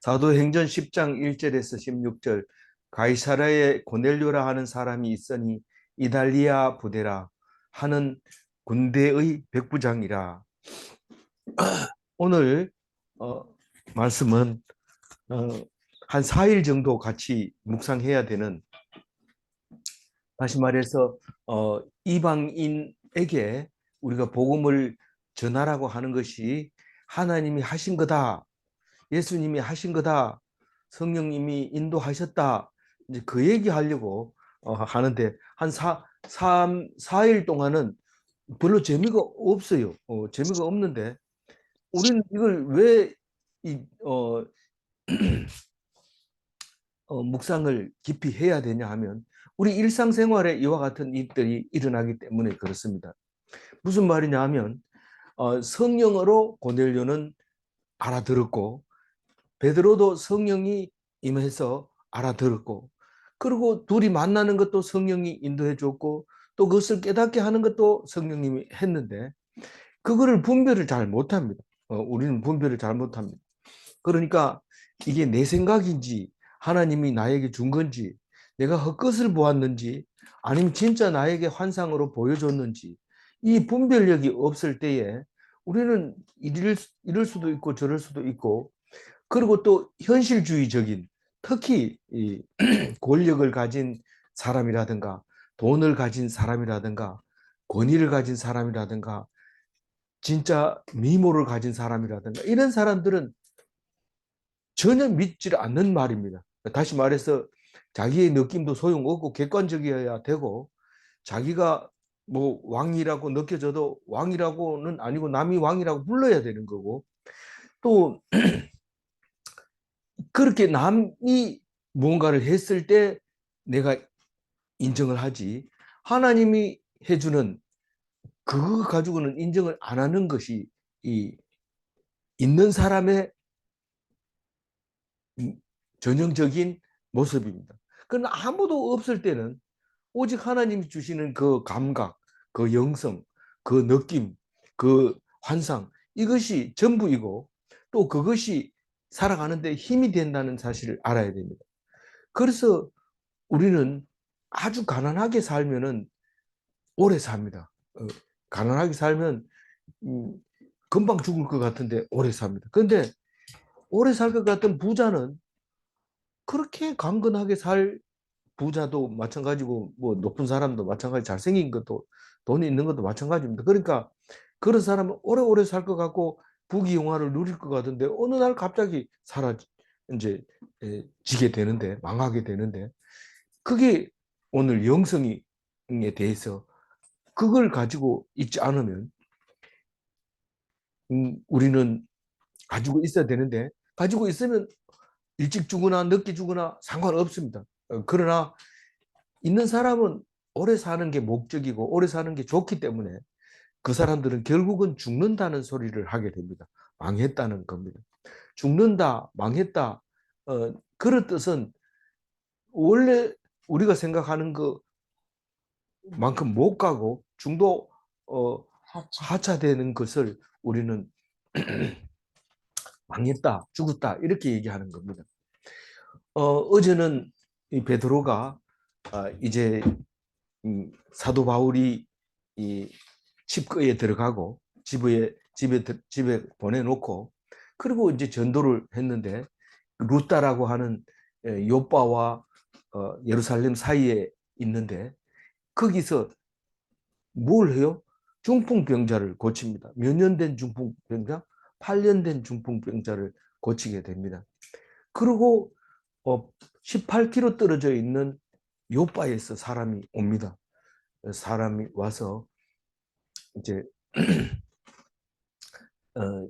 사도행전 10장 1절에서 16절. 가이사라에 고넬료라 하는 사람이 있으니 이달리아 부대라 하는 군대의 백부장이라. 오늘 어, 말씀은 어, 한 4일 정도 같이 묵상해야 되는, 다시 말해서 이방인에게 우리가 복음을 전하라고 하는 것이 하나님이 하신 거다, 예수님이 하신 거다, 성령님이 인도하셨다, 이제 그 얘기하려고 하는데, 한 4일 동안은 별로 재미가 없어요. 재미가 없는데 우리는 이걸 왜 이, 묵상을 깊이 해야 되냐 하면, 우리 일상생활에 이와 같은 일들이 일어나기 때문에 그렇습니다. 무슨 말이냐 하면, 성령으로 고넬료는 알아들었고, 베드로도 성령이 임해서 알아들었고, 그리고 둘이 만나는 것도 성령이 인도해 줬고, 또 그것을 깨닫게 하는 것도 성령님이 했는데, 그거를 분별을 잘 못합니다. 우리는 분별을 잘 못합니다. 그러니까 이게 내 생각인지 하나님이 나에게 준 건지, 내가 헛것을 보았는지 아니면 진짜 나에게 환상으로 보여줬는지, 이 분별력이 없을 때에 우리는 이럴 수도 있고 저럴 수도 있고, 그리고 또 현실주의적인, 특히 이 권력을 가진 사람이라든가 돈을 가진 사람이라든가 권위를 가진 사람이라든가 진짜 미모를 가진 사람이라든가 이런 사람들은 전혀 믿지 않는 말입니다. 다시 말해서 자기의 느낌도 소용없고 객관적이어야 되고, 자기가 뭐 왕이라고 느껴져도 왕이라고는 아니고 남이 왕이라고 불러야 되는 거고, 또 그렇게 남이 뭔가를 했을 때 내가 인정을 하지, 하나님이 해주는 그거 가지고는 인정을 안 하는 것이 이 있는 사람의 전형적인 모습입니다. 그러나 아무도 없을 때는 오직 하나님이 주시는 그 감각, 그 영성, 그 느낌, 그 환상, 이것이 전부이고, 또 그것이 살아가는데 힘이 된다는 사실을 알아야 됩니다. 그래서 우리는 아주 가난하게 살면은 오래 삽니다. 가난하게 살면 금방 죽을 것 같은데 오래 삽니다. 그런데 오래 살 것 같은 부자는, 그렇게 강건하게 살 부자도 마찬가지고, 뭐 높은 사람도 마찬가지, 잘생긴 것도, 돈이 있는 것도 마찬가지입니다. 그러니까 그런 사람은 오래오래 살 것 같고 부귀영화를 누릴 것 같은데 어느 날 갑자기 이제 지게 되는데, 망하게 되는데, 그게 오늘 영성에 대해서, 그걸 가지고 있지 않으면 우리는 가지고 있어야 되는데, 가지고 있으면 일찍 죽거나 늦게 죽거나 상관없습니다. 그러나 있는 사람은 오래 사는 게 목적이고 오래 사는 게 좋기 때문에 그 사람들은 결국은 죽는다는 소리를 하게 됩니다. 망했다는 겁니다. 죽는다, 망했다. 그런 뜻은 원래 우리가 생각하는 것만큼 못 가고 중도 하차되는 것을 우리는 망했다, 죽었다 이렇게 얘기하는 겁니다. 어제는 이 베드로가 이제 사도 바울이 이 집거에 들어가고 집에 보내놓고, 그리고 이제 전도를 했는데, 루다라고 하는 요바와 예루살렘 사이에 있는데, 거기서 뭘 해요? 중풍병자를 고칩니다. 몇 년 된 중풍병자? 8년 된 중풍병자를 고치게 됩니다. 그리고 18km 떨어져 있는 요바에서 사람이 옵니다. 사람이 와서 이제 어,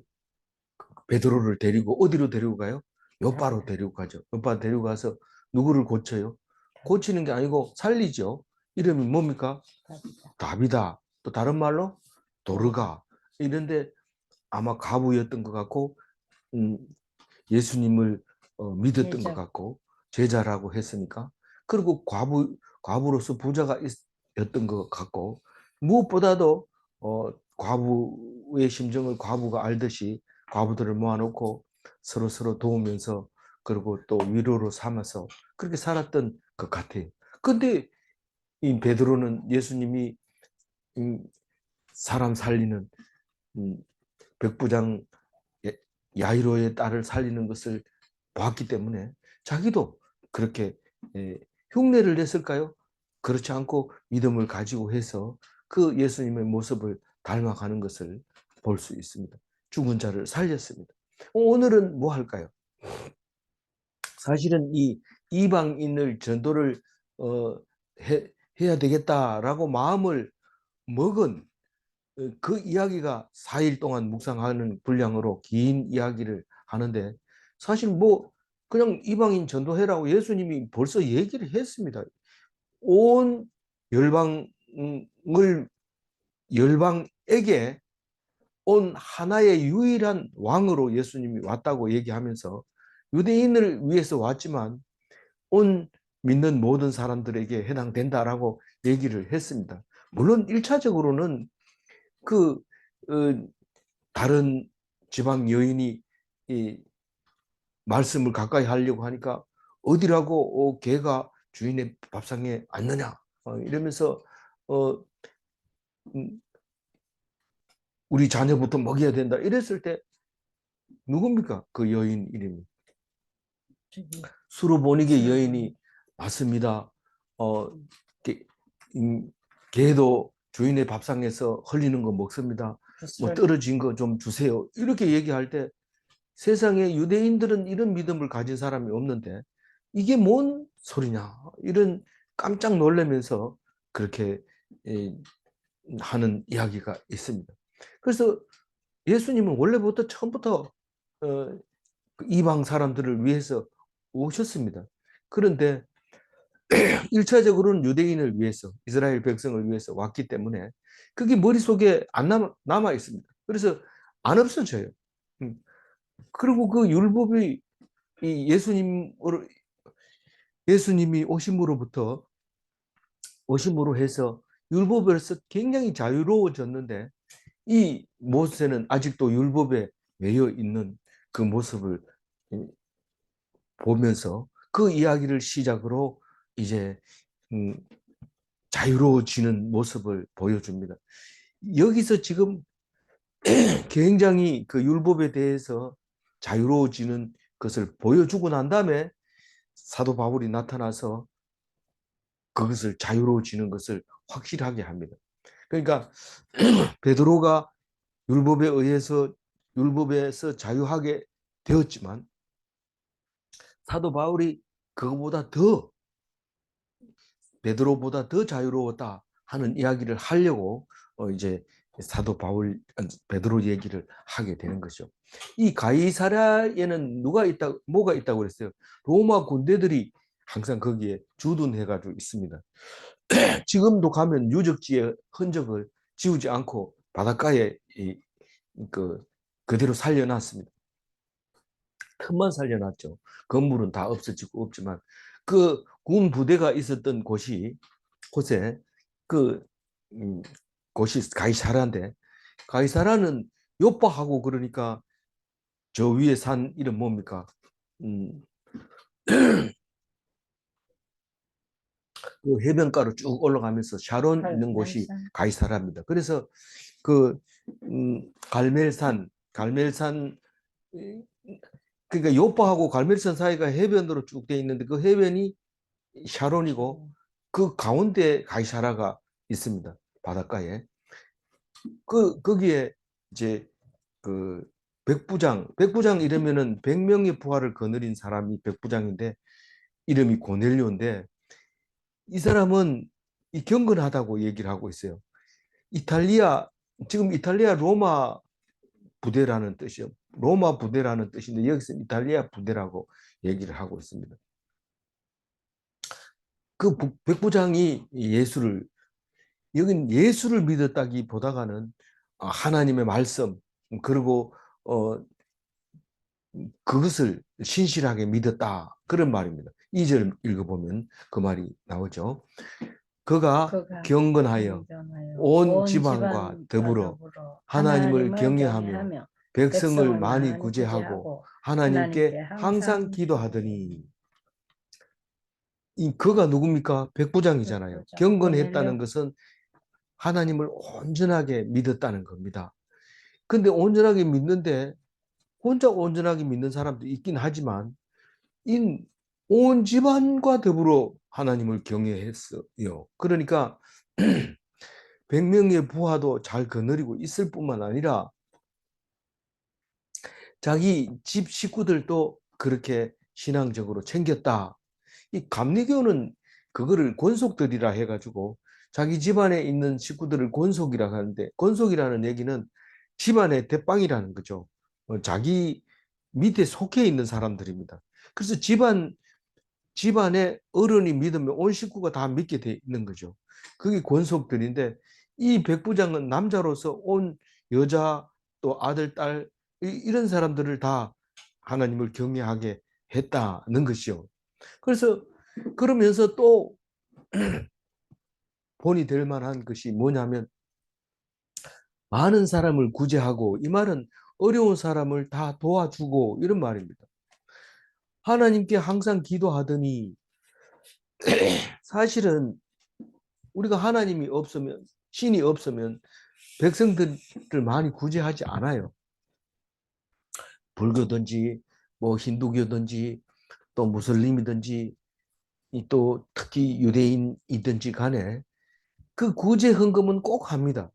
베드로를 데리고 어디로 데리고 가요? 요바로 데리고 가죠. 요바 데리고 가서 누구를 고쳐요? 고치는 게 아니고 살리죠. 이름이 뭡니까? 다비다. 또 다른 말로 도르가. 이런데 아마 과부였던 것 같고, 음, 예수님을 믿었던 것 같고, 제자라고 했으니까. 그리고 과부로서 부자가 였던 것 같고, 무엇보다도 과부의 심정을 과부가 알듯이 과부들을 모아놓고 서로 도우면서 그리고 또 위로로 삼아서 그렇게 살았던 것 같아요. 근데 이 베드로는 예수님이 사람 살리는 백부장 야이로의 딸을 살리는 것을 보았기 때문에 자기도 그렇게 흉내를 냈을까요? 그렇지 않고 믿음을 가지고 해서 그 예수님의 모습을 닮아가는 것을 볼 수 있습니다. 죽은 자를 살렸습니다. 오늘은 뭐 할까요? 사실은 이 이방인을 전도를 어, 해야 되겠다라고 마음을 먹은 그 이야기가 4일 동안 묵상하는 분량으로 긴 이야기를 하는데 사실 뭐 그냥 이방인 전도해라고 예수님이 벌써 얘기를 했습니다. 온 열방을 열방에게 온 하나의 유일한 왕으로 예수님이 왔다고 얘기하면서 유대인을 위해서 왔지만 온 믿는 모든 사람들에게 해당된다라고 얘기를 했습니다. 물론 1차적으로는 그 다른 지방 여인이 이 말씀을 가까이 하려고 하니까 어디라고 개가 주인의 밥상에 앉느냐 이러면서 어, 음, 우리 자녀부터 먹여야 된다 이랬을 때 누굽니까? 그 여인 이름이 수르보니게 여인이 맞습니다. 어, 개, 개도 주인의 밥상에서 흘리는 거 먹습니다. 뭐 떨어진 거 좀 주세요. 이렇게 얘기할 때 세상에 유대인들은 이런 믿음을 가진 사람이 없는데 이게 뭔 소리냐 이런 깜짝 놀라면서 그렇게 하는 이야기가 있습니다. 그래서 예수님은 원래부터 처음부터 그 이방 사람들을 위해서 오셨습니다. 그런데 1차적으로는 유대인을 위해서 이스라엘 백성을 위해서 왔기 때문에 그게 머릿속에 안 남아 있습니다. 그래서 안 없어져요. 그리고 그 율법이 이 예수님이 오심으로 해서 율법에서 굉장히 자유로워졌는데 이 모세는 아직도 율법에 매여 있는 그 모습을 보면서 그 이야기를 시작으로 이제 자유로워지는 모습을 보여줍니다. 여기서 지금 굉장히 그 율법에 대해서 자유로워지는 것을 보여주고 난 다음에 사도 바울이 나타나서 그것을 자유로워지는 것을 확실하게 합니다. 그러니까 베드로가 율법에 의해서 율법에서 자유하게 되었지만 사도 바울이 그거보다 더 베드로보다 더 자유로웠다 하는 이야기를 하려고 이제 사도 바울 베드로 얘기를 하게 되는 거죠. 이 가이사랴에는 뭐가 있다고 그랬어요? 로마 군대들이 항상 거기에 주둔해가지고 있습니다. 지금도 가면 유적지의 흔적을 지우지 않고 바닷가에 그대로 살려놨습니다. 틈만 살려놨죠. 건물은 다 없어지고 없지만 그 군 부대가 있었던 곳에 그 곳이 가이사라인데 가이사라는 요파하고 그러니까 저 위에 산 이름 뭡니까? 음, 그 해변가로 쭉 올라가면서 샤론 있는 곳이 가이사라입니다. 그래서 그 갈멜산 그러니까 요파하고 갈멜산 사이가 해변으로 쭉 돼 있는데 그 해변이 샤론이고 그 가운데 가이사라가 있습니다. 바닷가에. 거기에 이제 그 백부장 이러면은 100명의 부하를 거느린 사람이 백부장인데 이름이 고넬료인데 이 사람은 이 경건하다고 얘기를 하고 있어요. 지금 이탈리아 로마 부대라는 뜻이요. 로마 부대라는 뜻인데 여기서 이탈리아 부대라고 얘기를 하고 있습니다. 그 백부장이 여긴 예수를 믿었다기보다는 하나님의 말씀 그리고 그것을 신실하게 믿었다 그런 말입니다. 2절 읽어보면 그 말이 나오죠. 그가 경건하여 온 지방과 더불어 하나님을 경외하며 백성을 백성을 많이 많이 구제하고 구제하고 하나님께 하나님께 항상 항상 기도하더니 이 그가 누굽니까? 백부장이잖아요. 백부장 경건했다는 고넬료 것은 하나님을 온전하게 믿었다는 겁니다. 근데 온전하게 믿는데 혼자 온전하게 믿는 사람도 있긴 하지만 온 집안과 더불어 하나님을 경외했어요. 그러니까 100명의 부하도 잘 거느리고 있을 뿐만 아니라 자기 집 식구들도 그렇게 신앙적으로 챙겼다. 이 감리교는 그거를 권속들이라 해가지고 자기 집안에 있는 식구들을 권속이라 하는데, 권속이라는 얘기는 집안의 대빵이라는 거죠. 자기 밑에 속해 있는 사람들입니다. 그래서 집안에 어른이 믿으면 온 식구가 다 믿게 돼 있는 거죠. 그게 권속들인데, 이 백부장은 남자로서 온 여자 또 아들, 딸 이런 사람들을 다 하나님을 경외하게 했다는 것이요. 그래서 그러면서 또 본이 될 만한 것이 뭐냐면 많은 사람을 구제하고, 이 말은 어려운 사람을 다 도와주고 이런 말입니다. 하나님께 항상 기도하더니 사실은 우리가 하나님이 없으면, 신이 없으면 백성들을 많이 구제하지 않아요. 불교든지 뭐 힌두교든지 또 무슬림이든지 또 특히 유대인이든지 간에 그 구제 헌금은 꼭 합니다.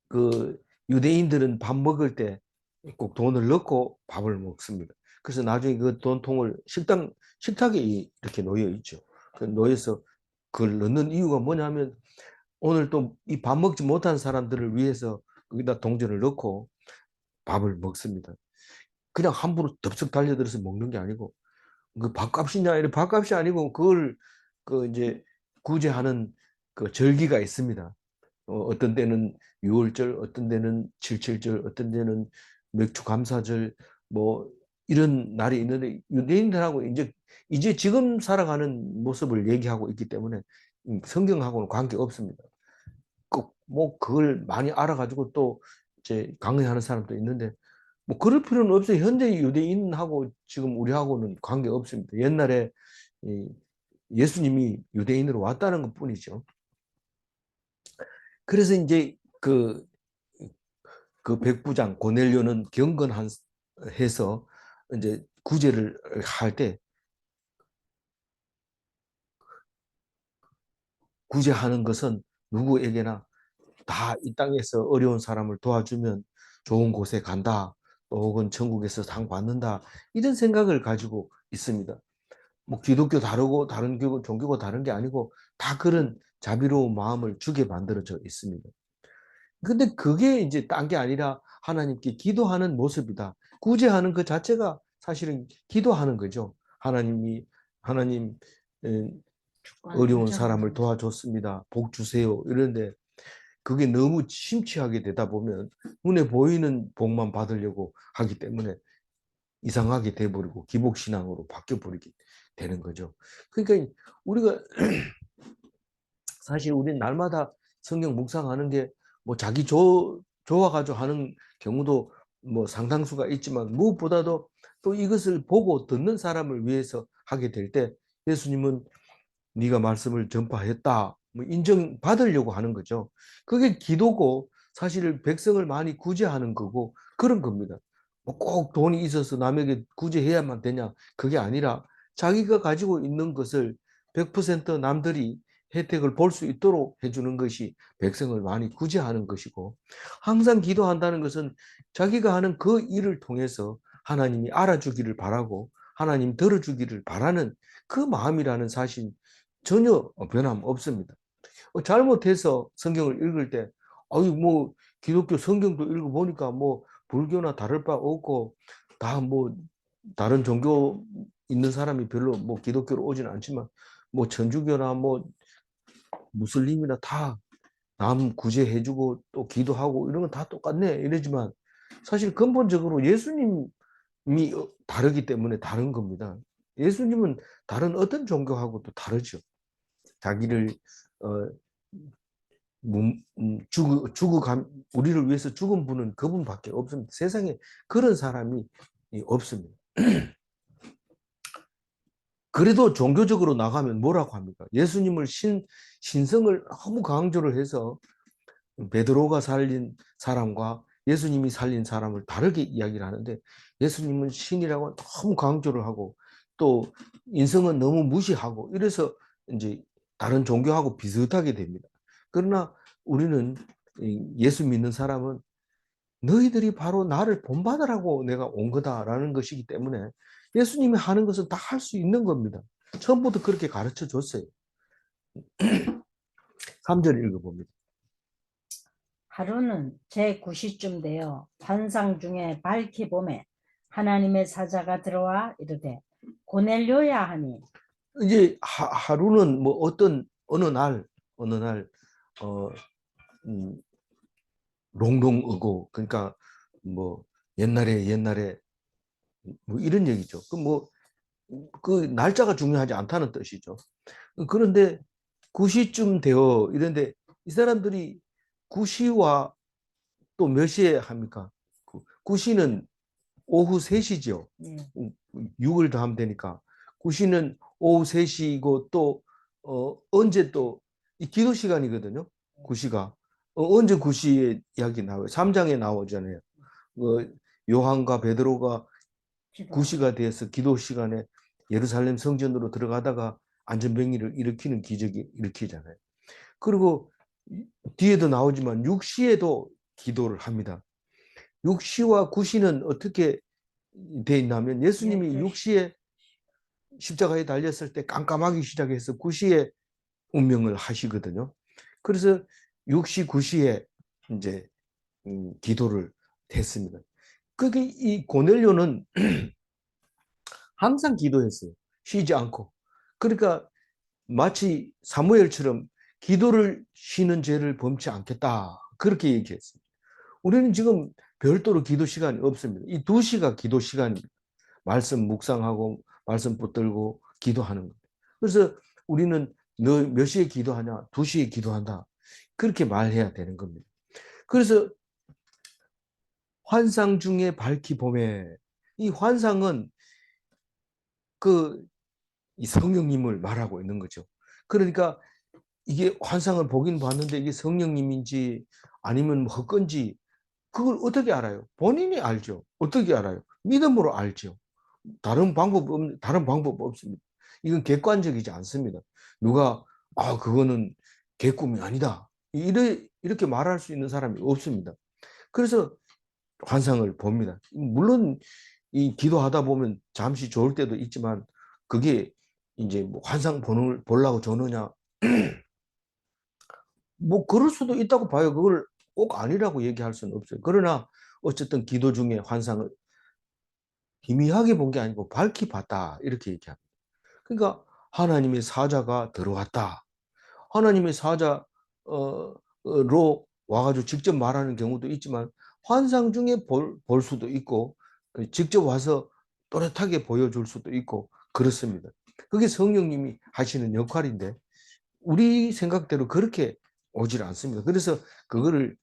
그 유대인들은 밥 먹을 때 꼭 돈을 넣고 밥을 먹습니다. 그래서 나중에 그 돈통을 식탁에 이렇게 놓여 있죠. 놓여서 그걸 넣는 이유가 뭐냐면 오늘 또 이 밥 먹지 못한 사람들을 위해서 거기다 동전을 넣고 밥을 먹습니다. 그냥 함부로 덥석 달려들어서 먹는 게 아니고 그 밥값이냐 이런 밥값이 아니고 그걸 그 이제 구제하는 그 절기가 있습니다. 어떤 때는 6월절, 어떤 때는 77절, 어떤 때는 맥주 감사절, 뭐 이런 날이 있는데 유대인들하고 이제 지금 살아가는 모습을 얘기하고 있기 때문에 성경하고는 관계 없습니다. 꼭 뭐 그걸 많이 알아가지고 또 이제 강요하는 사람도 있는데 뭐 그럴 필요는 없어요. 현재 유대인하고 지금 우리하고는 관계 없습니다. 옛날에 예수님이 유대인으로 왔다는 것 뿐이죠. 그래서 이제 그 백부장 고넬료는 경건한 해서 이제 구제를 할 때 구제하는 것은 누구에게나 다 이 땅에서 어려운 사람을 도와주면 좋은 곳에 간다. 또 혹은 천국에서 상 받는다. 이런 생각을 가지고 있습니다. 뭐 기독교 다르고 다른 종교가 다른 게 아니고 다 그런 자비로운 마음을 주게 만들어져 있습니다. 근데 그게 이제 딴 게 아니라 하나님께 기도하는 모습이다. 구제하는 그 자체가 사실은 기도하는 거죠. 하나님 어려운 사람을 도와줬습니다. 복 주세요. 이런데 그게 너무 심취하게 되다 보면 눈에 보이는 복만 받으려고 하기 때문에 이상하게 돼버리고 기복신앙으로 바뀌어버리게 되는 거죠. 그러니까 우리가 사실 우리는 날마다 성경 묵상하는 게 뭐 자기 좋아가지고 하는 경우도 뭐 상당수가 있지만 무엇보다도 또 이것을 보고 듣는 사람을 위해서 하게 될 때 예수님은 네가 말씀을 전파했다 뭐 인정받으려고 하는 거죠. 그게 기도고 사실 백성을 많이 구제하는 거고 그런 겁니다. 뭐 꼭 돈이 있어서 남에게 구제해야만 되냐 그게 아니라 자기가 가지고 있는 것을 100% 남들이 혜택을 볼 수 있도록 해주는 것이 백성을 많이 구제하는 것이고, 항상 기도한다는 것은 자기가 하는 그 일을 통해서 하나님이 알아주기를 바라고 하나님 들어주기를 바라는 그 마음이라는 사실 전혀 변함없습니다. 잘못해서 성경을 읽을 때 아유 뭐 기독교 성경도 읽어보니까 뭐 불교나 다를 바 없고 다 뭐 다른 종교 있는 사람이 별로 뭐 기독교로 오지는 않지만 뭐 천주교나 뭐 무슬림이나 다 남 구제해주고 또 기도하고 이런 건 다 똑같네 이러지만 사실 근본적으로 예수님이 다르기 때문에 다른 겁니다. 예수님은 다른 어떤 종교하고도 다르죠. 자기를 어, 우리를 위해서 죽은 분은 그분밖에 없습니다. 세상에 그런 사람이 없습니다. 그래도 종교적으로 나가면 뭐라고 합니까? 예수님을 신성을 너무 강조를 해서 베드로가 살린 사람과 예수님이 살린 사람을 다르게 이야기를 하는데, 예수님은 신이라고 너무 강조를 하고 또 인성은 너무 무시하고 이래서 이제 다른 종교하고 비슷하게 됩니다. 그러나 우리는 예수 믿는 사람은 너희들이 바로 나를 본받으라고 내가 온 거다라는 것이기 때문에 예수님이 하는 것은 다 할 수 있는 겁니다. 처음부터 그렇게 가르쳐 줬어요. 3절 읽어봅니다. 하루는 제9시쯤 되어 환상 중에 밝히 보매 하나님의 사자가 들어와 이르되 고넬료야 하니. 이제 하루는 뭐 어느 날 어, 롱롱 그러니까 뭐 옛날에 뭐 이런 얘기죠. 그 날짜가 중요하지 않다는 뜻이죠. 그런데 9시쯤 되어 이런데 이 사람들이 9시와 또 몇 시에 합니까? 9시는 오후 3시죠. 6을 더하면 되니까 9시는 오후 3시이고 또 언제 또 이 기도 시간이거든요. 9시가 언제 9시에 이야기 나와요? 3장에 나오잖아요. 요한과 베드로가 9시가 돼서 기도 시간에 예루살렘 성전으로 들어가다가 안전병기를 일으키는 기적이 일으키잖아요. 그리고 뒤에도 나오지만 6시에도 기도를 합니다. 6시와 9시는 어떻게 돼 있냐면 예수님이 6시에 십자가에 달렸을 때 깜깜하기 시작해서 9시에 운명을 하시거든요. 그래서 6시, 9시에 이제 기도를 했습니다. 그게 이 고넬료는 항상 기도했어요. 쉬지 않고. 그러니까 마치 사무엘처럼 기도를 쉬는 죄를 범치 않겠다. 그렇게 얘기했습니다. 우리는 지금 별도로 기도 시간이 없습니다. 이 2시가 기도 시간입니다. 말씀 묵상하고 말씀 붙들고 기도하는 겁니다. 그래서 우리는 너 몇 시에 기도하냐? 2시에 기도한다. 그렇게 말해야 되는 겁니다. 그래서 환상 중에 밝히 보매, 이 환상은 이 성령님을 말하고 있는 거죠. 그러니까 이게 환상을 보긴 봤는데 이게 성령님인지 아니면 뭐 헛건지 그걸 어떻게 알아요? 본인이 알죠. 어떻게 알아요? 믿음으로 알죠. 다른 방법 없습니다. 이건 객관적이지 않습니다. 누가 그거는 개꿈이 아니다. 이렇게 말할 수 있는 사람이 없습니다. 그래서 환상을 봅니다. 물론 이 기도하다 보면 잠시 좋을 때도 있지만 그게 이제 뭐 환상 보려고 저느냐 뭐 그럴 수도 있다고 봐요. 그걸 꼭 아니라고 얘기할 수는 없어요. 그러나 어쨌든 기도 중에 환상을 희미하게 본 게 아니고 밝히 봤다 이렇게 얘기합니다. 그러니까 하나님의 사자가 들어왔다. 하나님의 사자로 와가지고 직접 말하는 경우도 있지만 환상 중에 볼 수도 있고 직접 와서 또렷하게 보여줄 수도 있고 그렇습니다. 그게 성령님이 하시는 역할인데 우리 생각대로 그렇게 오질 않습니다. 그래서 그거를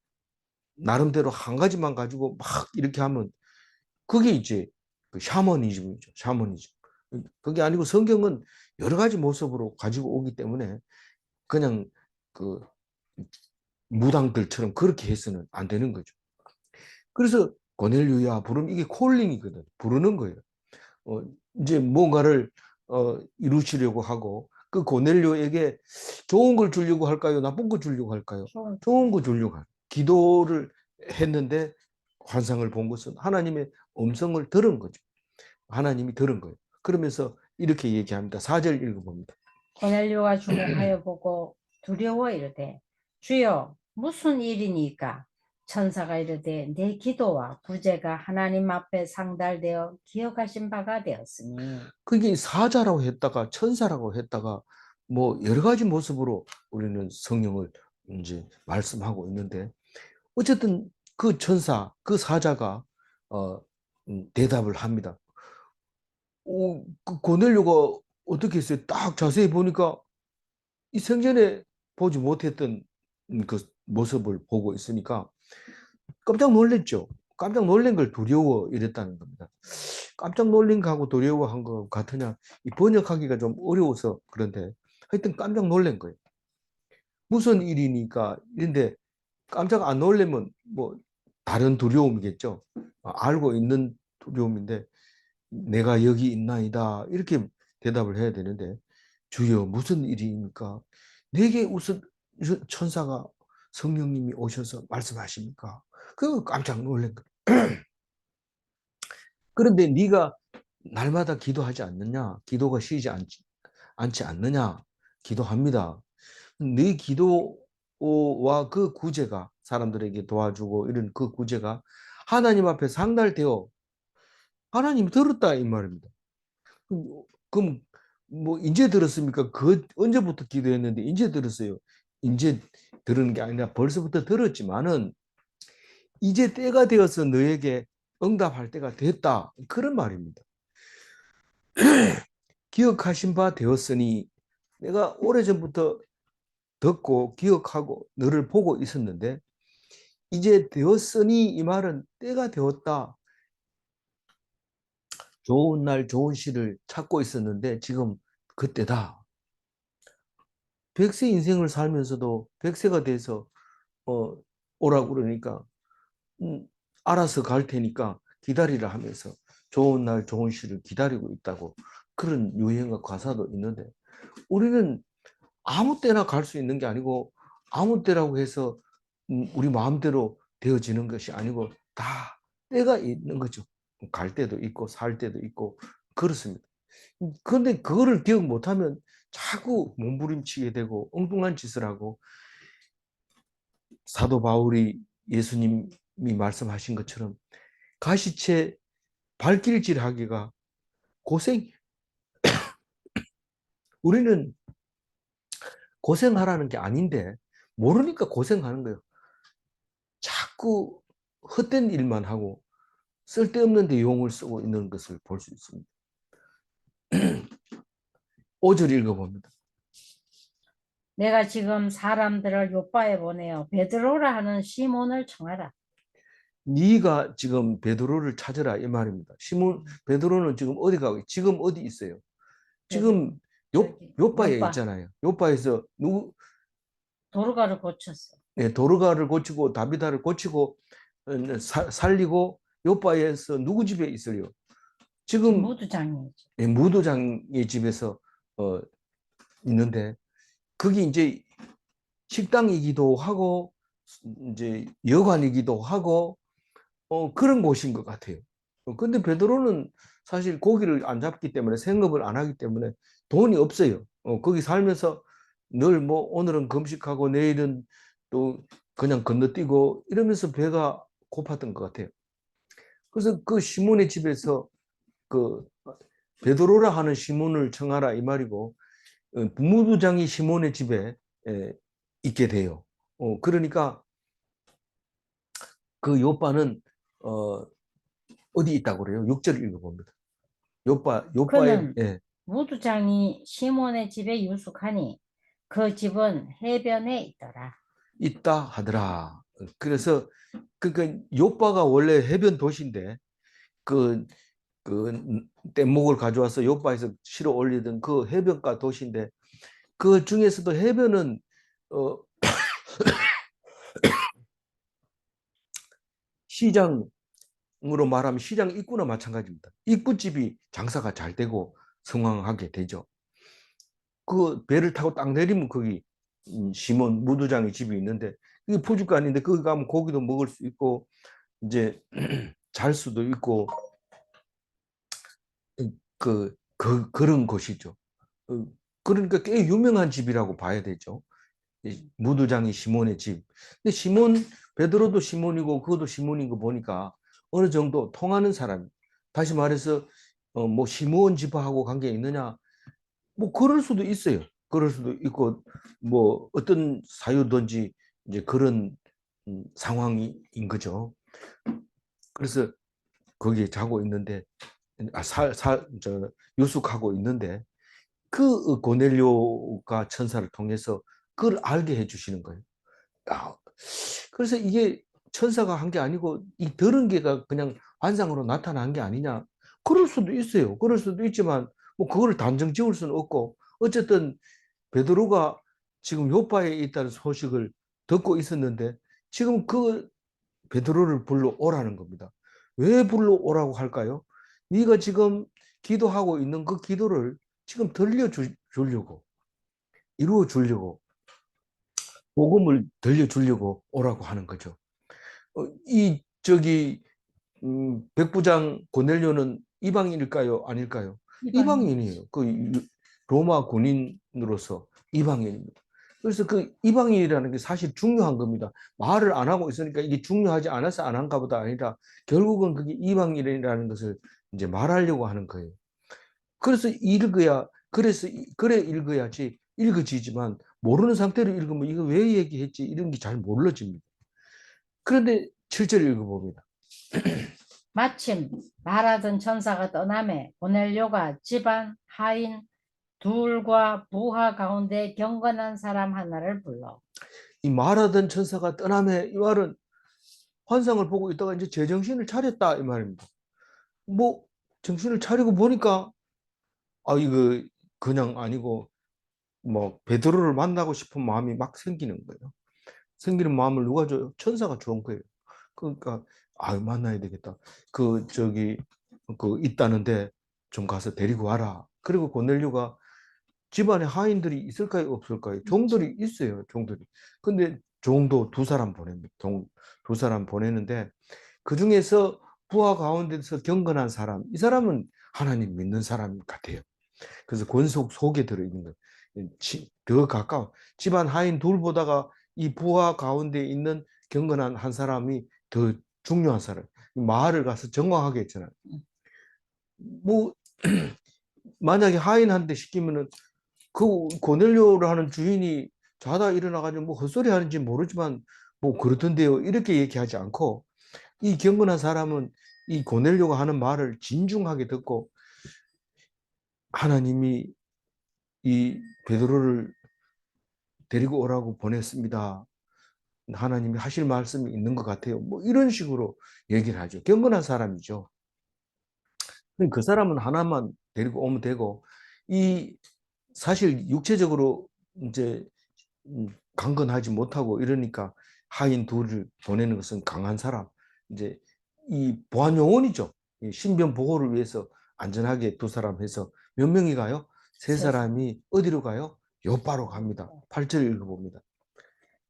나름대로 한 가지만 가지고 막 이렇게 하면 그게 이제 그 샤머니즘이죠. 샤머니즘. 그게 아니고 성경은 여러 가지 모습으로 가지고 오기 때문에 그냥 그 무당들처럼 그렇게 해서는 안 되는 거죠. 그래서 고넬료야 부르면 이게 콜링이거든. 부르는 거예요. 어, 이제 뭔가를 이루시려고 하고 그 고넬료에게 좋은 걸 주려고 할까요? 나쁜 거 주려고 할까요? 좋은 거 주려고 할까요? 기도를 했는데 환상을 본 것은 하나님의 음성을 들은 거죠. 하나님이 들은 거예요. 그러면서 이렇게 얘기합니다. 4절 읽어봅니다. 고넬료가 주목하여 보고 두려워 이르되 주여 무슨 일이니까? 천사가 이르되 내 기도와 구제가 하나님 앞에 상달되어 기억하신 바가 되었으니. 그게 사자라고 했다가 천사라고 했다가 뭐 여러 가지 모습으로 우리는 성령을 이제 말씀하고 있는데 어쨌든 그 천사, 그 사자가 대답을 합니다. 그 고넬료가 어떻게 했어요? 딱 자세히 보니까 이 생전에 보지 못했던 그 모습을 보고 있으니까 깜짝 놀랐죠. 깜짝 놀란 걸 두려워 이랬다는 겁니다. 깜짝 놀란 거하고 두려워한 거 같으냐? 이 번역하기가 좀 어려워서 그런데 하여튼 깜짝 놀란 거예요. 무슨 일이니까 이런데 깜짝 안 놀라면 뭐 다른 두려움이겠죠. 알고 있는 두려움인데 내가 여기 있나이다 이렇게 대답을 해야 되는데 주여 무슨 일입니까? 내게 무슨 천사가 성령님이 오셔서 말씀하십니까? 그거 깜짝 놀란 거예요. 그런데 네가 날마다 기도하지 않느냐? 기도가 쉬지 않지 않느냐? 기도합니다. 네 기도와 그 구제가 사람들에게 도와주고 이런 그 구제가 하나님 앞에 상달되어 하나님이 들었다 이 말입니다. 그럼 뭐 이제 들었습니까? 그 언제부터 기도했는데 이제 들었어요. 이제 들은 게 아니라 벌써부터 들었지만은 이제 때가 되어서 너에게 응답할 때가 됐다. 그런 말입니다. 기억하신 바 되었으니 내가 오래전부터 듣고 기억하고 너를 보고 있었는데 이제 되었으니 이 말은 때가 되었다. 좋은 날 좋은 시를 찾고 있었는데 지금 그때다. 100세 인생을 살면서도 100세가 돼서 오라고 그러니까 알아서 갈 테니까 기다리라 하면서 좋은 날 좋은 시를 기다리고 있다고 그런 유행어 가사도 있는데 우리는 아무 때나 갈 수 있는 게 아니고 아무 때라고 해서 우리 마음대로 되어지는 것이 아니고 다 때가 있는 거죠. 갈 때도 있고 살 때도 있고 그렇습니다. 그런데 그거를 기억 못하면 자꾸 몸부림치게 되고 엉뚱한 짓을 하고 사도 바울이 예수님이 말씀하신 것처럼 가시채 발길질하기가 고생. 우리는 고생하라는 게 아닌데 모르니까 고생하는 거예요. 자꾸 헛된 일만 하고 쓸데없는 데 용을 쓰고 있는 것을 볼 수 있습니다. 5절 읽어봅니다. 내가 지금 사람들을 요바에 보내어 베드로라 하는 시몬을 청하라. 네가 지금 베드로를 찾으라 이 말입니다. 시몬 베드로는 지금 어디 가고 지금 어디 있어요? 지금 요바에 요바 있잖아요. 요바에서 누구 도르가를 고쳤어. 도르가를 고치고 다비다를 고치고 살리고 요바에서 누구 집에 있어요? 지금 지금 무두장이지. 무도장의 집에서 있는데 그게 이제 식당이기도 하고 이제 여관이기도 하고 그런 곳인 것 같아요. 근데 베드로는 사실 고기를 안 잡기 때문에 생업을 안 하기 때문에 돈이 없어요. 거기 살면서 늘 뭐 오늘은 금식하고 내일은 또 그냥 건너뛰고 이러면서 배가 고팠던 것 같아요. 그래서 그 시몬의 집에서 그 베드로라 하는 시몬을 청하라 이 말이고 무두장이 시몬의 집에 있게 돼요. 그러니까 그 요바는 어디 있다고 그래요? 6절 읽어봅니다. 요바의 그는 무두장이 시몬의 집에 유숙하니 그 집은 해변에 있더라. 있다 하더라. 그래서 그 요바가 원래 해변 도시인데 그, 그 뗏목을 가져와서 요바에서 실어 올리던 그 해변가 도시인데 그 중에서도 해변은 어, 시장으로 말하면 시장 입구나 마찬가지입니다. 입구집이 장사가 잘 되고 성황하게 되죠. 그 배를 타고 딱 내리면 거기 시몬 무두장의 집이 있는데 이게 포주간인데 거기 가면 고기도 먹을 수 있고 이제 잘 수도 있고 그런 곳이죠. 어, 그러니까 꽤 유명한 집이라고 봐야 되죠. 무두장이 시몬의 집. 근데 베드로도 시몬이고 그것도 시몬인 거 보니까 어느 정도 통하는 사람. 다시 말해서 뭐 시몬 집하고 관계 있느냐? 뭐 그럴 수도 있어요. 그럴 수도 있고 뭐 어떤 사유든지 이제 그런 상황인 거죠. 그래서 거기에 자고 있는데 유숙하고 있는데 그 고넬료가 천사를 통해서 그걸 알게 해주시는 거예요. 그래서 이게 천사가 한 게 아니고 이 더러운 게가 그냥 환상으로 나타난 게 아니냐. 그럴 수도 있어요. 그럴 수도 있지만 뭐 그걸 단정 지을 수는 없고 어쨌든 베드로가 지금 요파에 있다는 소식을 듣고 있었는데 지금 그 베드로를 불러오라는 겁니다. 왜 불러오라고 할까요? 네가 지금 기도하고 있는 그 기도를 지금 들려주려고 이루어 주려고 복음을 들려주려고 오라고 하는 거죠. 이 저기 백부장 고넬료는 이방인일까요? 아닐까요? 이방인. 이방인이에요. 그 로마 군인으로서 이방인입니다. 그래서 그 이방인이라는 게 사실 중요한 겁니다. 말을 안 하고 있으니까 이게 중요하지 않아서 안 한가 보다 아니라 결국은 그게 이방인이라는 것을 이제 말하려고 하는 거예요. 그래서 읽어야 그래 읽어야지 읽어지지만 모르는 상태로 읽으면 이거 왜 얘기했지 이런 게 잘 몰라집니다. 그런데 7절 읽어봅니다. 마침 말하던 천사가 떠나매 고넬료가 집안 하인 둘과 부하 가운데 경건한 사람 하나를 불러. 이 말하던 천사가 떠나매 이 말은 환상을 보고 있다가 이제 제정신을 차렸다 이 말입니다. 뭐 정신을 차리고 보니까 아 이거 그냥 아니고 뭐 베드로를 만나고 싶은 마음이 막 생기는 거예요. 생기는 마음을 누가 줘요? 천사가 준 거예요. 그러니까 아 만나야 되겠다. 그 저기 그 있다는데 좀 가서 데리고 와라. 그리고 고넬료가 집안에 하인들이 있을까요? 없을까요? 종들이 있어요. 종들이. 근데 종도 두 사람 보냅니다. 두 사람 보내는데 그 중에서 부하 가운데서 경건한 사람, 이 사람은 하나님 믿는 사람 같아요. 그래서 권속 속에 들어있는 거예요. 더 가까워. 집안 하인 둘보다가 이 부하 가운데 있는 경건한 한 사람이 더 중요한 사람. 마을을 가서 정황하게 했잖아요. 뭐 만약에 하인한테 시키면은 그 고넬료라는 주인이 자다 일어나가지고 뭐 헛소리 하는지 모르지만 뭐 그렇던데요. 이렇게 얘기하지 않고 이 경건한 사람은 이 고넬료가 하는 말을 진중하게 듣고 하나님이 이 베드로를 데리고 오라고 보냈습니다. 하나님이 하실 말씀이 있는 것 같아요. 뭐 이런 식으로 얘기를 하죠. 경건한 사람이죠. 그 사람은 하나만 데리고 오면 되고 이 사실 육체적으로 이제 강건하지 못하고 이러니까 하인 둘을 보내는 것은 강한 사람 이제 이 보안 요원이죠. 이 신변 보호를 위해서 안전하게 두 사람 해서 몇 명이 가요? 세 세 사람. 사람이 어디로 가요? 요바로 갑니다. 8절 읽어봅니다.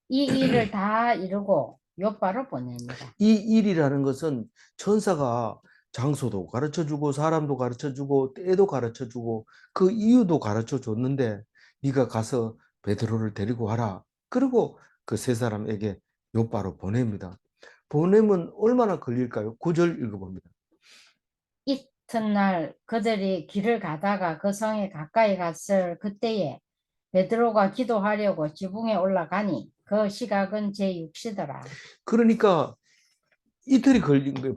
이 일을 다 이루고 요바로 보냅니다. 이 일이라는 것은 천사가 장소도 가르쳐 주고 사람도 가르쳐 주고 때도 가르쳐 주고 그 이유도 가르쳐 줬는데 네가 가서 베드로를 데리고 와라. 그리고 그 세 사람에게 요바로 보냅니다. 보내면 얼마나 걸릴까요? 9절 읽어봅니다. 이튿날 그들이 길을 가다가 그 성에 가까이 갔을 그때에 베드로가 기도하려고 지붕에 올라가니 그 시각은 제6시더라. 그러니까 이틀이 걸린 거예요.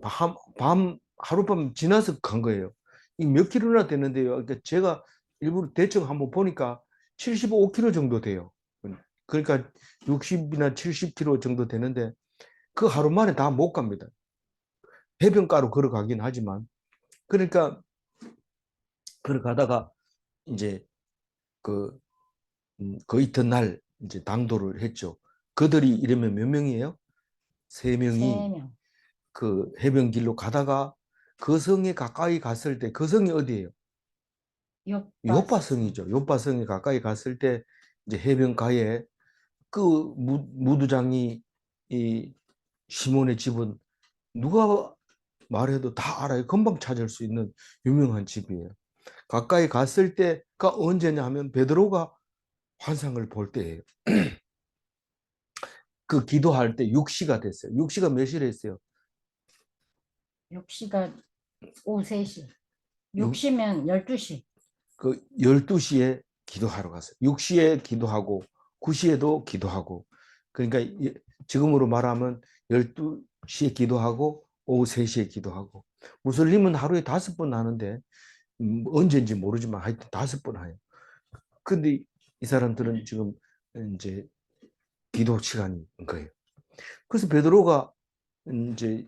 하룻밤 지나서 간 거예요. 이 몇 킬로나 되는데요. 그러니까 제가 일부러 대충 한번 보니까 75km 정도 돼요. 그러니까 60이나 70km 정도 되는데 그 하루 만에 다 못 갑니다. 해변가로 걸어가긴 하지만 그러니까 걸어가다가 이제 그, 그 이튿날 이제 당도를 했죠. 그들이 이러면 몇 명이에요? 세 명이 3명. 그 해변길로 가다가 그 성에 가까이 갔을 때 그 성이 어디예요? 요바. 요바성이죠. 요바성에 가까이 갔을 때 이제 해변가에 그 무두장이 이 시몬의 집은 누가 말해도 다 알아요. 금방 찾을 수 있는 유명한 집이에요. 가까이 갔을 때가 언제냐 하면 베드로가 환상을 볼 때예요. 그 기도할 때 6시가 됐어요. 6시가 몇 시를 했어요? 6시가 오후 3시. 육- 6시면 12시. 그 12시에 기도하러 갔어요. 6시에 기도하고 9시에도 기도하고 그러니까 지금으로 말하면 12시에 기도하고 오후 3시에 기도하고 무슬림은 하루에 5번 하는데 언제인지 모르지만 하여튼 5번 해요. 근데 이 사람들은 지금 이제 기도 시간인 거예요. 그래서 베드로가 이제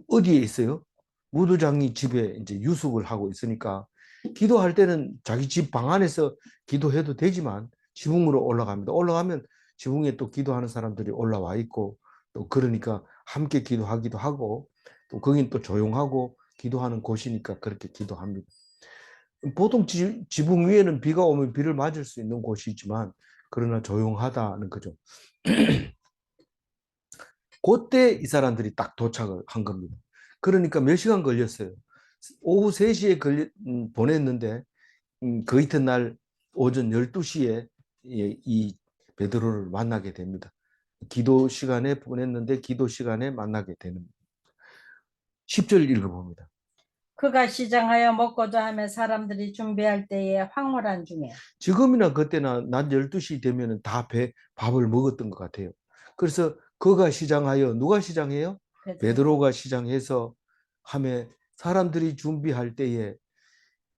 어디에 있어요? 무도장이 집에 이제 유숙을 하고 있으니까 기도할 때는 자기 집 방 안에서 기도해도 되지만 지붕으로 올라갑니다. 올라가면 지붕에 또 기도하는 사람들이 올라와 있고 또 그러니까 함께 기도하기도 하고 또 거긴 또 조용하고 기도하는 곳이니까 그렇게 기도합니다. 보통 지붕 위에는 비가 오면 비를 맞을 수 있는 곳이지만 그러나 조용하다는 거죠. 그때 이 사람들이 딱 도착을 한 겁니다. 그러니까 몇 시간 걸렸어요. 오후 3시에 보냈는데 그 이튿날 오전 12시에 이 베드로를 만나게 됩니다. 기도 시간에 보냈는데 기도 시간에 만나게 되는 10절 읽어봅니다. 그가 시장하여 먹고자 하며 사람들이 준비할 때에 황홀한 중에 지금이나 그때나 낮 12시 되면 다 밥을 먹었던 것 같아요. 그래서 그가 시장하여 누가 시장해요? 베드로가 시장해서 하며 사람들이 준비할 때에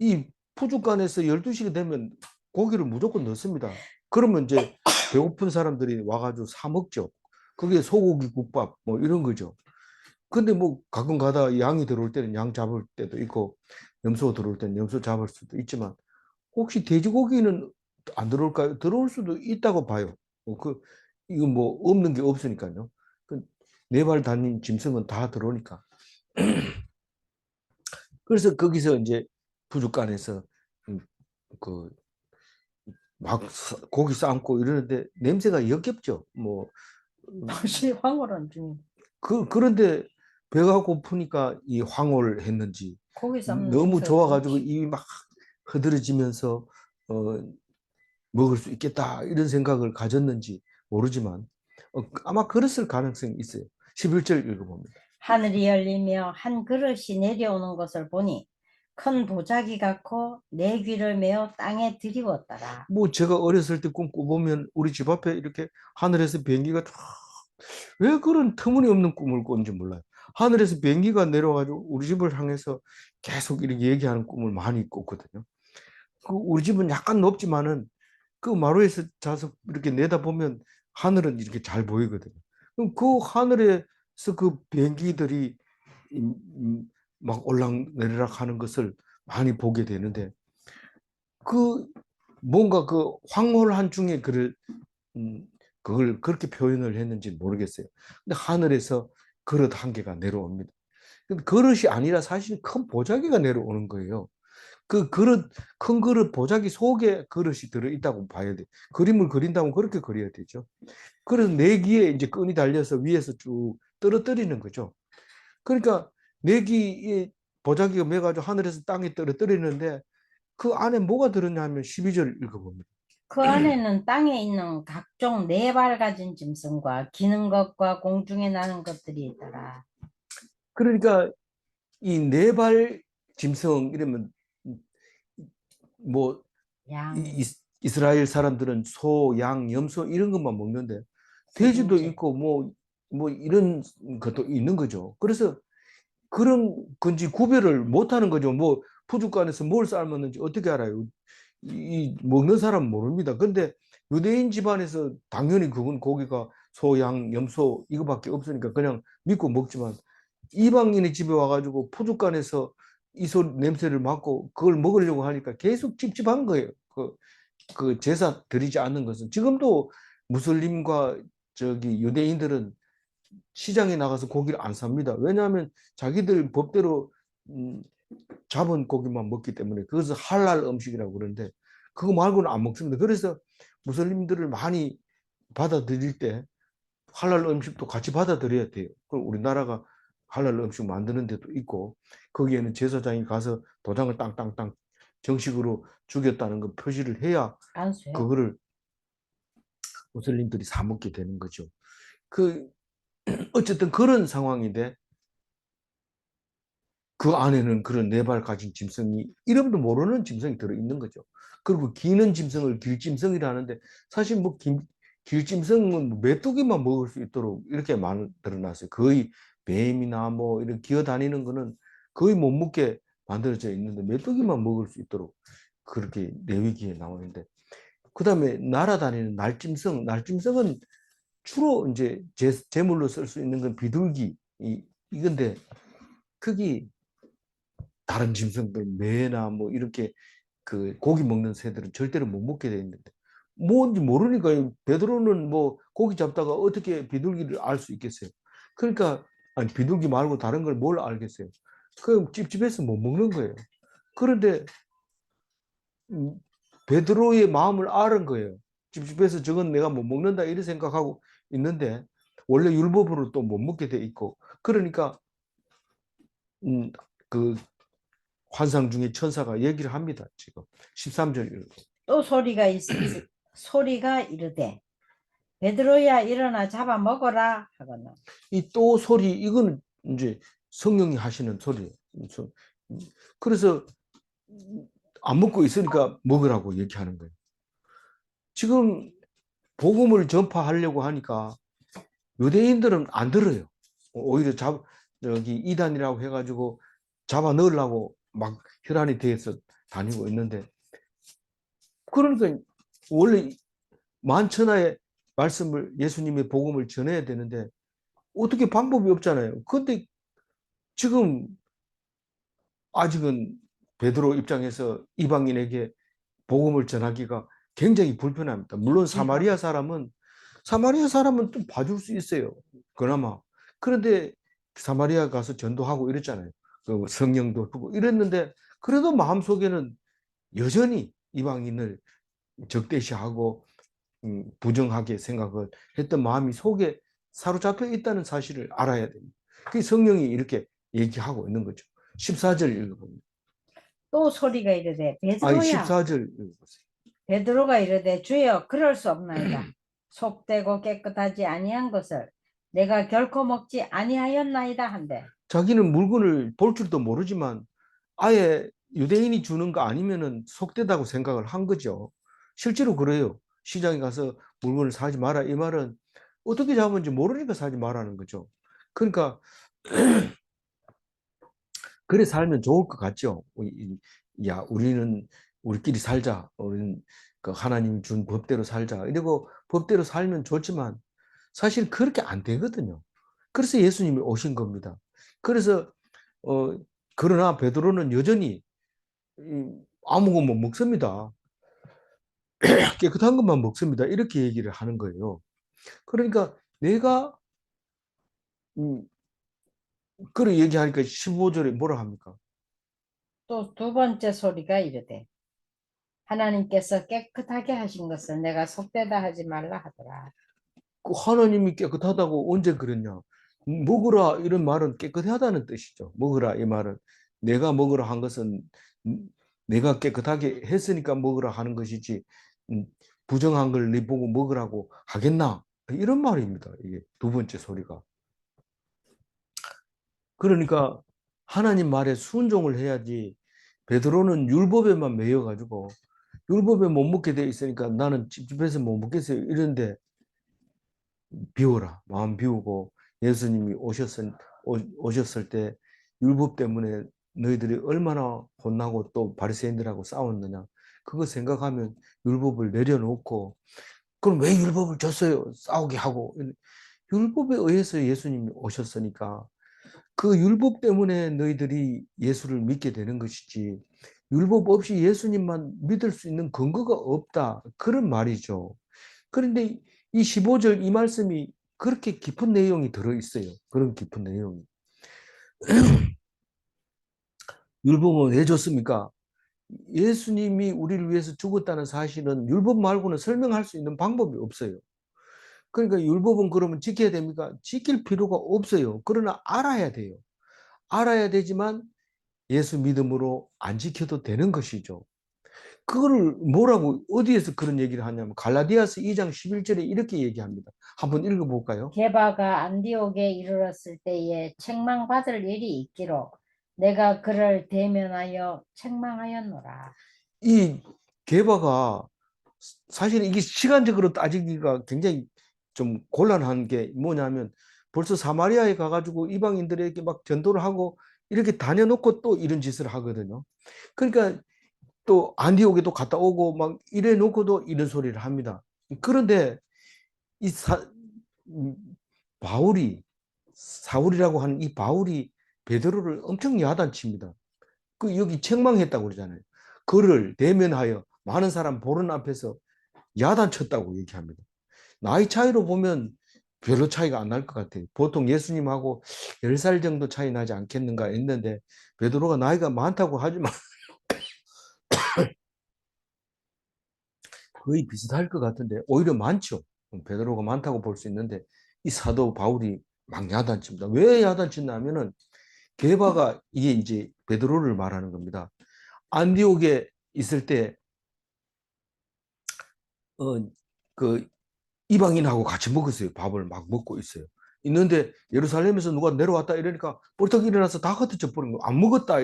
이 푸주간에서 12시가 되면 고기를 무조건 넣습니다. 그러면 이제 배고픈 사람들이 와가지고 사 먹죠. 그게 소고기 국밥 뭐 이런 거죠. 근데 뭐 가끔 가다 양이 들어올 때는 양 잡을 때도 있고 염소 들어올 때는 염소 잡을 수도 있지만 혹시 돼지고기는 안 들어올까요? 들어올 수도 있다고 봐요. 이거 뭐 없는 게 없으니까요. 네 발 달린 짐승은 다 들어오니까. 그래서 거기서 이제 부둣간에서 그 막 고기 삶고 이러는데 냄새가 역겹죠. 뭐 다시 황홀한 중에 그런데 배가 고프니까 이 황홀했는지 고기 삶는 너무 냄새가 좋아가지고 그렇지. 입이 막 흐드러지면서 먹을 수 있겠다 이런 생각을 가졌는지 모르지만 아마 그랬을 가능성이 있어요. 11절 읽어봅니다. 하늘이 열리며 한 그릇이 내려오는 것을 보니 큰 도자기 같고 내 귀를 메어 땅에 들이웠더라. 뭐 제가 어렸을 때 꿈 꿔보면 우리 집 앞에 이렇게 하늘에서 비행기가 왜 그런 터무니없는 꿈을 꿨는지 몰라요. 하늘에서 비행기가 내려와가지고 우리 집을 향해서 계속 이렇게 얘기하는 꿈을 많이 꿨거든요. 우리 집은 약간 높지만은 그 마루에서 자서 이렇게 내다보면 하늘은 이렇게 잘 보이거든요. 그럼 그 하늘에서 그 비행기들이 막 올락내리락 하는 것을 많이 보게 되는데 그 뭔가 그 황홀한 중에 음, 그걸 그렇게 표현을 했는지 모르겠어요. 근데 하늘에서 그릇 한 개가 내려옵니다. 근데 그릇이 아니라 사실 큰 보자기가 내려오는 거예요. 그 그릇, 큰 그릇, 보자기 속에 그릇이 들어있다고 봐야 돼. 그림을 그린다면 그렇게 그려야 되죠. 그래서 내기에 이제 끈이 달려서 위에서 쭉 떨어뜨리는 거죠. 그러니까 내기에 보자기가 매가지고 하늘에서 땅에 떨어뜨리는데 그 안에 뭐가 들었냐 하면 12절 읽어봅니다. 그 안에는 땅에 있는 각종 네 발 가진 짐승과 기는 것과 공중에 나는 것들이 있더라. 그러니까 이 네 발 짐승 이러면 뭐 양, 이스라엘 사람들은 소, 양, 염소 이런 것만 먹는데 돼지도 기름진. 있고 뭐 이런 것도 있는 거죠. 그래서 그런 건지 구별을 못 하는 거죠. 뭐 푸주간에서 뭘 삶았는지 어떻게 알아요? 이 먹는 사람은 모릅니다. 근데 유대인 집안에서 당연히 그건 고기가 소, 양, 염소 이거밖에 없으니까 그냥 믿고 먹지만 이방인의 집에 와가지고 푸주간에서 이소 냄새를 맡고 그걸 먹으려고 하니까 계속 찝찝한 거예요. 그 제사 드리지 않는 것은 지금도 무슬림과 저기 유대인들은 시장에 나가서 고기를 안 삽니다. 왜냐하면 자기들 법대로 음, 잡은 고기만 먹기 때문에 그것을 할랄 음식이라고 그러는데 그거 말고는 안 먹습니다. 그래서 무슬림들을 많이 받아들일 때 할랄 음식도 같이 받아들여야 돼요. 그럼 우리나라가 할랄 음식 만드는 데도 있고 거기에는 제사장이 가서 도장을 땅땅땅 정식으로 죽였다는 거 표시를 해야 안수해. 그거를 무슬림들이 사 먹게 되는 거죠. 그 어쨌든 그런 상황인데 그 안에는 그런 네 발 가진 짐승이 이름도 모르는 짐승이 들어있는 거죠. 그리고 기는 짐승을 길짐승이라 하는데 사실 뭐 길짐승은 뭐 메뚜기만 먹을 수 있도록 이렇게 만들어놨어요. 거의 뱀이나 뭐 이런 기어다니는 거는 거의 못 먹게 만들어져 있는데 메뚜기만 먹을 수 있도록 그렇게 레위기에 나오는데 그 다음에 날아다니는 날짐승은 주로 이제 제물로 쓸 수 있는 건 비둘기 이건데 거기 다른 짐승들 매나 뭐 이렇게 그 고기 먹는 새들은 절대로 못 먹게 돼 있는데 뭔지 모르니까 베드로는 뭐 고기 잡다가 어떻게 비둘기를 알 수 있겠어요. 그러니까 아니 비둘기 말고 다른 걸 뭘 알겠어요. 그 찝찝해서 못 먹는 거예요. 그런데 베드로의 마음을 알은 거예요. 찝찝해서 저건 내가 못 먹는다 이런 생각하고 있는데 원래 율법으로 또 못 먹게 돼 있고 그러니까 음, 그 환상 중에 천사가 얘기를 합니다. 지금 13절 또 소리가 이르되 베드로야 일어나 잡아 먹어라 하거늘. 이 또 소리 이거는 이제 성령이 하시는 소리예요. 그래서 안 먹고 있으니까 먹으라고 얘기하는 거예요. 지금 복음을 전파하려고 하니까 유대인들은 안 들어요. 오히려 저기 이단이라고 해가지고 잡아 넣으려고 막 혈안이 돼서 다니고 있는데 그러니까 원래 만천하의 말씀을 예수님의 복음을 전해야 되는데 어떻게 방법이 없잖아요. 근데 지금 아직은 베드로 입장에서 이방인에게 복음을 전하기가 굉장히 불편합니다. 물론 사마리아 사람은 좀 봐줄 수 있어요. 그나마. 그런데 사마리아 가서 전도하고 이랬잖아요. 그 성령도 주고 이랬는데 그래도 마음속에는 여전히 이방인을 적대시하고 부정하게 생각을 했던 마음이 속에 사로잡혀 있다는 사실을 알아야 됩니다. 그 성령이 이렇게 얘기하고 있는 거죠. 14절 읽어봅니다. 또 소리가 이르되 아니 베드로야 14절 읽어보세요. 베드로가 이르되 주여 그럴 수 없나이다. 속되고 깨끗하지 아니한 것을 내가 결코 먹지 아니하였나이다 한데. 자기는 물건을 볼 줄도 모르지만 아예 유대인이 주는 거 아니면은 속되다고 생각을 한 거죠. 실제로 그래요. 시장에 가서 물건을 사지 마라 이 말은 어떻게 잡은지 모르니까 사지 말라는 거죠. 그러니까 그래 살면 좋을 것 같죠. 야, 우리는 우리끼리 살자. 우리는 그 하나님 준 법대로 살자. 이러고 법대로 살면 좋지만 사실 그렇게 안 되거든요. 그래서 예수님이 오신 겁니다. 그래서 어, 그러나 베드로는 여전히 아무것도 못 먹습니다. 깨끗한 것만 먹습니다. 이렇게 얘기를 하는 거예요. 그러니까 내가 그렇게 얘기하니까 15절에 뭐라 합니까? 또 두 번째 소리가 이르되 하나님께서 깨끗하게 하신 것을 내가 속되다 하지 말라 하더라. 그 하나님이 깨끗하다고 언제 그랬냐? 먹으라 이런 말은 깨끗하다는 뜻이죠. 먹으라 이 말은 내가 먹으라 한 것은 내가 깨끗하게 했으니까 먹으라 하는 것이지 음, 부정한 걸 네 보고 먹으라고 하겠나? 이런 말입니다. 이게 두 번째 소리가. 그러니까 하나님 말에 순종을 해야지 베드로는 율법에만 매여가지고 율법에 못 먹게 돼 있으니까 나는 찝찝해서 못 먹겠어요. 이런데 비워라. 마음 비우고 예수님이 오셨을 때 율법 때문에 너희들이 얼마나 혼나고 또 바리새인들하고 싸웠느냐. 그거 생각하면 율법을 내려놓고 그럼 왜 율법을 줬어요? 싸우게 하고. 율법에 의해서 예수님이 오셨으니까 그 율법 때문에 너희들이 예수를 믿게 되는 것이지 율법 없이 예수님만 믿을 수 있는 근거가 없다. 그런 말이죠. 그런데 이 15절 이 말씀이 그렇게 깊은 내용이 들어있어요. 그런 깊은 내용이. 율법은 왜 줬습니까? 예수님이 우리를 위해서 죽었다는 사실은 율법 말고는 설명할 수 있는 방법이 없어요. 그러니까 율법은 그러면 지켜야 됩니까? 지킬 필요가 없어요. 그러나 알아야 돼요. 알아야 되지만 예수 믿음으로 안 지켜도 되는 것이죠. 그거를 뭐라고 어디에서 그런 얘기를 하냐면 갈라디아서 2장 11절에 이렇게 얘기합니다. 한번 읽어볼까요? 게바가 안디옥에 이르렀을 때에 책망받을 일이 있기로 내가 그를 대면하여 책망하였노라. 이 게바가 사실 이게 시간적으로 따지기가 굉장히 좀 곤란한 게 뭐냐면 벌써 사마리아에 가가지고 이방인들에게 막 전도를 하고 이렇게 다녀놓고 또 이런 짓을 하거든요. 그러니까 또 안디옥에도 갔다 오고 막 이래 놓고도 이런 소리를 합니다. 그런데 이 음, 바울이 사울이라고 하는 이 바울이 베드로를 엄청 야단칩니다. 그 여기 책망했다고 그러잖아요. 그를 대면하여 많은 사람 보는 앞에서 야단쳤다고 얘기합니다. 나이 차이로 보면 별로 차이가 안 날 것 같아요. 보통 예수님하고 10살 정도 차이 나지 않겠는가 했는데 베드로가 나이가 많다고 하지만 거의 비슷할 것 같은데 오히려 많죠. 베드로가 많다고 볼 수 있는데 이 사도 바울이 막 야단칩니다. 왜 야단쳤냐면은 게바가 이게 이제 베드로를 말하는 겁니다. 안디옥에 있을 때 그 이방인하고 같이 먹었어요. 밥을 막 먹고 있어요. 있는데 예루살렘에서 누가 내려왔다 이러니까 벌떡 일어나서 다 흩어져 버린 거. 안 먹었다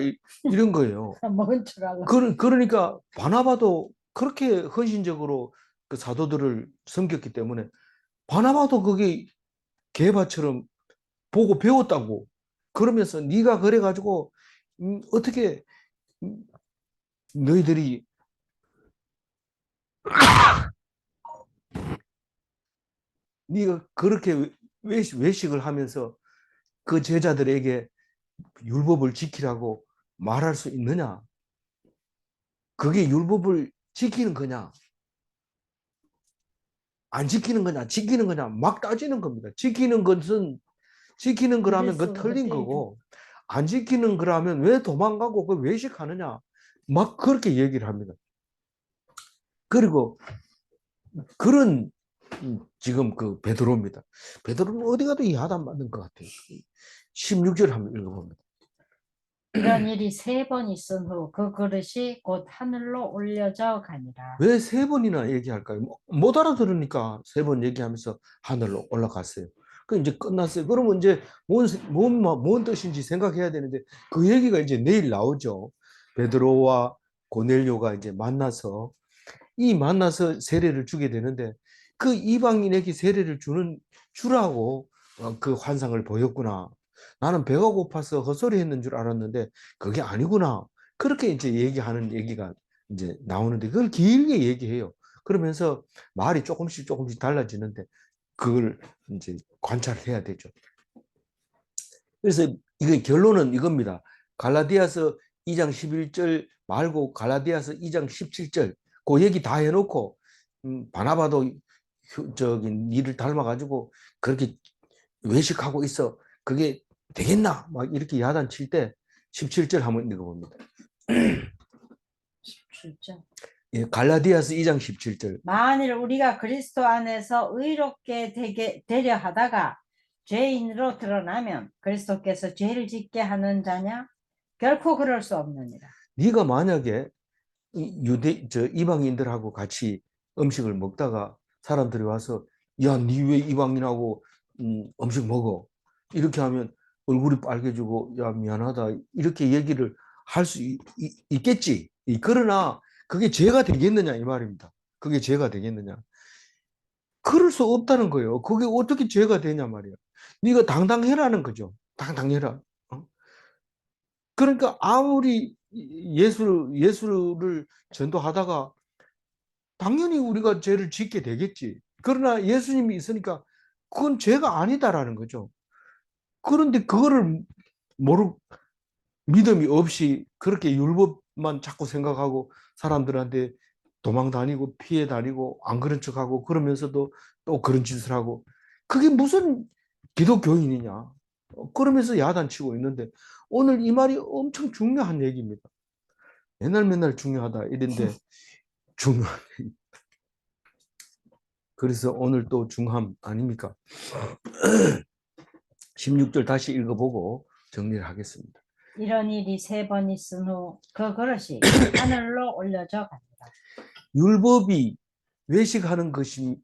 이런 거예요. 먹은 줄 알아. 그러니까 바나바도 그렇게 헌신적으로 그 사도들을 섬겼기 때문에 바나바도 그게 게바처럼 보고 배웠다고. 그러면서 네가 그래가지고 어떻게 너희들이 네가 그렇게 외식을 하면서 그 제자들에게 율법을 지키라고 말할 수 있느냐? 그게 율법을 지키는 거냐? 안 지키는 거냐? 지키는 거냐? 막 따지는 겁니다. 지키는 거라면 그 틀린 거고 안 지키는 거라면 왜 도망가고 그 외식하느냐? 막 그렇게 얘기를 합니다. 그리고 그런 지금 그 베드로입니다. 베드로는 어디 가도 이 야단 맞는 것 같아요. 16절 한번 읽어봅니다. 이런 일이 3번 있은 후 그 그릇이 곧 하늘로 올려져 가니라. 왜 3번이나 얘기할까요? 못 알아들으니까 3번 얘기하면서 하늘로 올라갔어요. 그 이제 끝났어요. 그러면 이제 뭔 뜻인지 생각해야 되는데 그 얘기가 이제 내일 나오죠. 베드로와 고넬료가 이제 만나서 세례를 주게 되는데 그 이방인에게 세례를 주라고 그 환상을 보였구나. 나는 배가 고파서 헛소리 했는 줄 알았는데 그게 아니구나. 그렇게 이제 얘기하는 얘기가 이제 나오는데 그걸 길게 얘기해요. 그러면서 말이 조금씩 달라지는데 그걸 이제 관찰해야 되죠. 그래서 이게 결론은 이겁니다. 갈라디아서 2장 11절 말고 갈라디아서 2장 17절 그 얘기 다 해놓고 바나바도 저기 니를 닮아가지고 그렇게 외식하고 있어. 그게 되겠나? 막 이렇게 야단칠 때 17절 한번 읽어봅니다. 17절. 예, 갈라디아서 2장 17절. 만일 우리가 그리스도 안에서 의롭게 되려 하다가 죄인으로 드러나면 그리스도께서 죄를 짓게 하는 자냐? 결코 그럴 수 없느니라. 네가 만약에 이방인들하고 같이 음식을 먹다가 사람들이 와서 야, 니 왜 이방인하고 음식 먹어? 이렇게 하면 얼굴이 빨개지고 야, 미안하다. 이렇게 얘기를 할 수 있겠지. 그러나 그게 죄가 되겠느냐 이 말입니다. 그게 죄가 되겠느냐? 그럴 수 없다는 거예요. 그게 어떻게 죄가 되냐 말이야. 네가 당당해라는 거죠. 당당해라. 어? 그러니까 아무리 예수를 전도하다가 당연히 우리가 죄를 짓게 되겠지. 그러나 예수님이 있으니까 그건 죄가 아니다라는 거죠. 그런데 그거를 모르 믿음이 없이 그렇게 율법만 자꾸 생각하고 사람들한테 도망 다니고 피해 다니고 안 그런 척하고 그러면서도 또 그런 짓을 하고 그게 무슨 기독교인이냐. 그러면서 야단치고 있는데 오늘 이 말이 엄청 중요한 얘기입니다. 맨날 중요하다 이런데 중요한 얘기. 그래서 오늘 또 중함 아닙니까? 16절 다시 읽어보고 정리를 하겠습니다. 이런 일이 3번 있은 후 그 그릇이 하늘로 올려져 갑니다. 율법이 외식하는 것이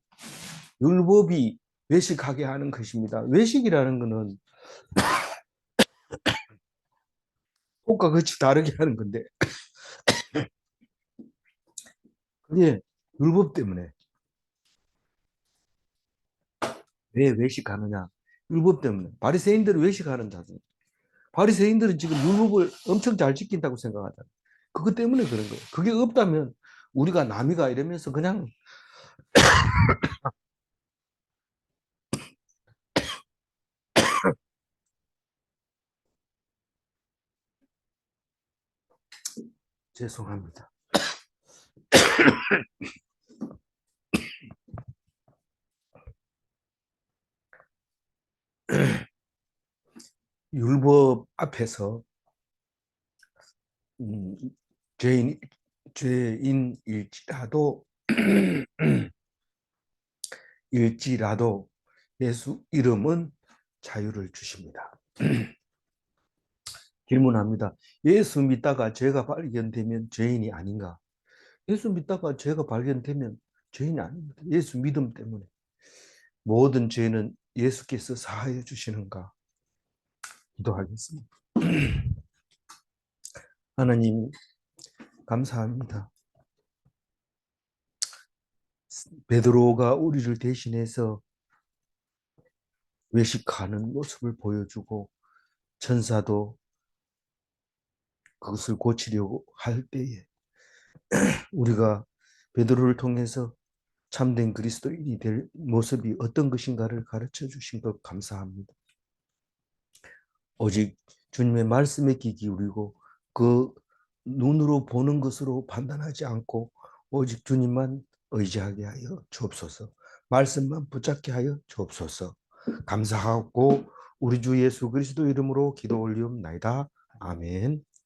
율법이 외식하게 하는 것입니다. 외식이라는 것은 꽃과 같이 다르게 하는 건데 그게 율법 때문에 왜 외식하느냐? 율법 때문에 바리새인들은 외식하는 자들. 바리새인들은 지금 율법을 엄청 잘 지킨다고 생각하잖아요. 그것 때문에 그런 거예요. 그게 없다면 우리가 남이가 이러면서 그냥 죄송합니다. 율법 앞에서 음, 죄인 죄인일지라도 일지라도 예수 이름은 자유를 주십니다. 질문합니다. 예수 믿다가 죄가 발견되면 죄인이 아닌가? 예수 믿다가 죄가 발견되면 죄인이 아닙니다. 예수 믿음 때문에 모든 죄는 예수께서 사하여 주시는가? 기도하겠습니다. 하나님 감사합니다. 베드로가 우리를 대신해서 외식하는 모습을 보여주고 천사도 그것을 고치려고 할 때에 우리가 베드로를 통해서 참된 그리스도인이 될 모습이 어떤 것인가를 가르쳐 주신 것 감사합니다. 오직 주님의 말씀에 귀 기울이고 그 눈으로 보는 것으로 판단하지 않고 오직 주님만 의지하게 하여 주옵소서. 말씀만 붙잡게 하여 주옵소서. 감사하고 우리 주 예수 그리스도 이름으로 기도 올리옵나이다. 아멘.